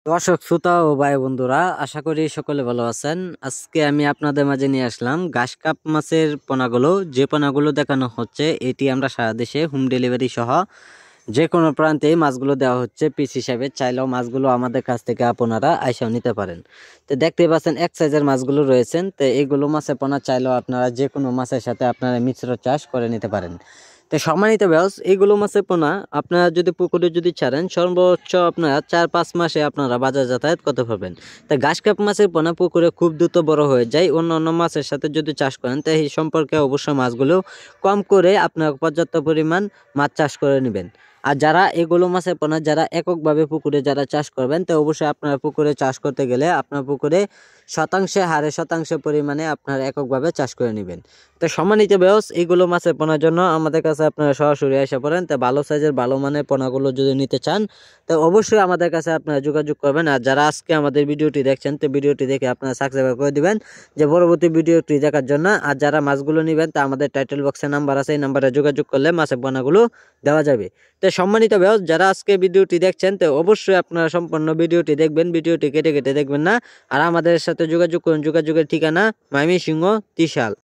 দর্শক শ্রোতা ও ভাই বন্ধুরা, আশা করি সকলে ভালো আছেন। আজকে আমি আপনাদের মাঝে নিয়ে আসলাম ঘাস কাপ মাছের পোনাগুলো। যে পোনাগুলো দেখানো হচ্ছে এটি আমরা সারা দেশে হোম ডেলিভারি সহ যে কোনো প্রান্তেই মাছগুলো দেওয়া হচ্ছে পিস হিসাবে। চাইলেও মাছগুলো আমাদের কাছ থেকে আপনারা আইসাও নিতে পারেন। তো দেখতে পাচ্ছেন এক সাইজের মাছগুলো রয়েছেন। তো এইগুলো মাছের পোনা চাইলেও আপনারা যে কোনো মাছের সাথে আপনারা মিশ্র চাষ করে নিতে পারেন। তো সম্মানিত ব্যবস, এইগুলো মাছের পোনা আপনারা যদি পুকুরে যদি ছাড়েন, সর্বোচ্চ আপনারা 4-5 মাসে আপনারা বাজার যাতায়াত করতে পারবেন। তা ঘাস কাপ মাছের পোনা পুকুরে খুব দ্রুত বড় হয়ে যায়। অন্য অন্য মাছের সাথে যদি চাষ করেন, তাই এই সম্পর্কে অবশ্যই মাছগুলো কম করে আপনারা পর্যাপ্ত পরিমাণ মাছ চাষ করে নেবেন। আর যারা এগুলো মাছের পোনা যারা এককভাবে পুকুরে যারা চাষ করবেন, তো অবশ্যই আপনারা পুকুরে চাষ করতে গেলে আপনার পুকুরে শতাংশে পরিমাণে আপনারা এককভাবে চাষ করে নেবেন। তো সম্মানিত ব্যবস, এইগুলো মাছের পোনার জন্য আমাদের কাছে আপনারা সরাসরি এসে পড়েন। তো ভালো সাইজের ভালো মানের পোনাগুলো যদি নিতে চান, তো অবশ্যই আমাদের কাছে আপনারা যোগাযোগ করবেন। আর যারা আজকে আমাদের ভিডিওটি দেখছেন, তো ভিডিওটি দেখে আপনারা সাবস্ক্রাইব করে দিবেন যে পরবর্তী ভিডিওটি দেখার জন্য। আর যারা মাছগুলো নেবেন, তা আমাদের টাইটেল বক্সে নাম্বার আছে, এই নাম্বারে যোগাযোগ করলে মাছের পোনাগুলো দেওয়া যাবে। তো সম্মানিত ব্যবস, যারা আজকে ভিডিওটি দেখছেন, তো অবশ্যই আপনারা সম্পূর্ণ ভিডিওটি দেখবেন, ভিডিওটি কেটে কেটে দেখবেন না। আর আমাদের সাথে যোগাযোগ করুন। যোগাযোগের ঠিকানা ময়মনসিংহ, ত্রিশাল।